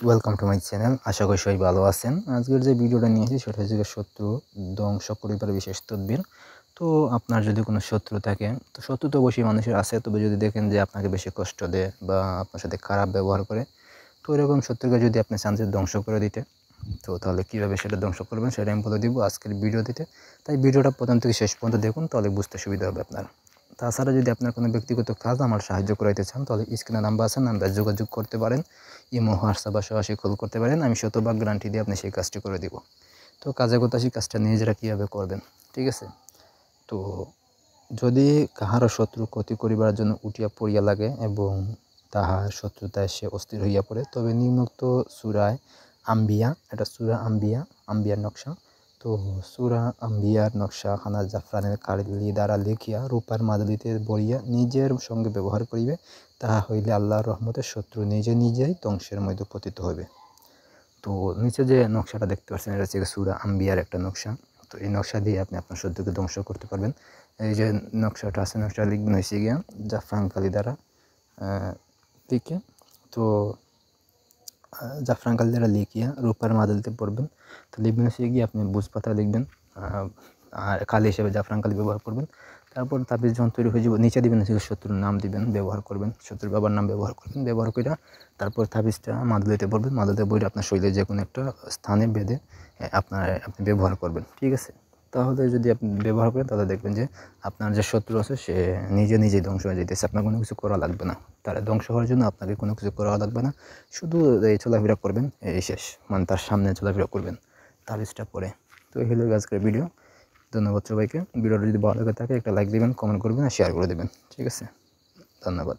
Welcome to my channel. আশা করি সবাই ভালো আছেন। আজকের যে ভিডিওটা নিয়েছি সেটা হচ্ছে শত্রু ধ্বংস করিবার বিশেষ তদবির। তো আপনার যদি কোনো শত্রু থাকে, তো শত্রু তো অবশ্যই মানুষের আছে, তবে যদি দেখেন যে আপনাকে বেশি কষ্ট দেয় বা আপনার সাথে খারাপ ব্যবহার করে, তো এরকম শত্রুকে যদি আপনি চান যে ধ্বংস করে দিতে, তো তাহলে কীভাবে সেটা ধ্বংস করবেন সেটা আমি বলে দিব আজকের ভিডিওটিতে। তাই ভিডিওটা প্রথম থেকে শেষ পর্যন্ত দেখুন, তাহলে বুঝতে সুবিধা হবে আপনার। তাছাড়া যদি আপনার কোনো ব্যক্তিগত কাজ আমার সাহায্য করাইতে চান, তাহলে স্ক্রিনে নাম্বার আছে, নাম্বারে যোগাযোগ করতে পারেন। ইমো, হোয়াটসঅ্যাপ বা সরাসরি কল করতে পারেন। আমি শতভাগ গ্যারান্টি দিয়ে আপনি সেই কাজটি করে দিব। তো কাজের কথা, সেই কাজটা নিজেরা কীভাবে করবেন, ঠিক আছে? তো যদি কাহারও শত্রু ক্ষতি করিবার জন্য উঠিয়া পড়িয়া লাগে এবং তাহার শত্রুতায় সে অস্থির হইয়া পড়ে, তবে নিম্নোক্ত সূরায় আম্বিয়া, এটা সূরা আম্বিয়ার নকশা। তো সূরা আম্বিয়ার নকশা খানা জাফরানের কালি দ্বারা লিখিয়া রূপার মাদুলিতে বড়িয়া নিজের সঙ্গে ব্যবহার করিবে, তাহা হইলে আল্লাহর রহমতে শত্রু নিজেই ধ্বংসের মধ্যে পতিত হবে। তো নিচে যে নকশাটা দেখতে পাচ্ছেন, এটা হচ্ছে সূরা আম্বিয়ার একটা নকশা। তো এই নকশা দিয়ে আপনি আপনার শত্রুকে ধ্বংস করতে পারবেন। এই যে নকশাটা আছে, নকশা লিখবেন হয়েছে গিয়া জাফরান কালি দ্বারা লিখে, তো জাফরান কালি দ্বারা লিখিয়া রূপার মাদুলিতে পড়বেন। তো লিখবেন হচ্ছে গিয়ে আপনি বুঝপাতা লিখবেন, আর কালি হিসেবে জাফরান কালি ব্যবহার করবেন। তারপর তাবিজ যখন তৈরি হয়ে যাব, নিচে দিবেন হচ্ছে শত্রুর নাম দিবেন, ব্যবহার করবেন, শত্রুর বাবার নাম ব্যবহার করবেন। ব্যবহার করে তারপর তাবিজটা মাদুলিতে পড়বেন। মাদুলিতে বইটা আপনার শরীরে যে কোনো একটা স্থানে বেঁধে আপনি ব্যবহার করবেন, ঠিক আছে? তাহলে যদি আপনি ব্যবহার করেন, তাহলে দেখবেন যে আপনার যে শত্রু আছে সে নিজেই ধ্বংস হয়ে যেতেছে। আপনার কোনো কিছু করা লাগবে না। তারা ধ্বংস হওয়ার জন্য আপনাকে কোনো কিছু করা লাগবে না। শুধু এই চলাফেরা করবেন, এই শেষ। মানে তার সামনে চলাফেরা করবেন তাবিজটা পরে। তো এই হলো আজকের ভিডিও। ধন্যবাদ সবাইকে। ভিডিওটা যদি ভালো লাগে থাকে একটা লাইক দিবেন, কমেন্ট করবেন আর শেয়ার করে দেবেন, ঠিক আছে? ধন্যবাদ।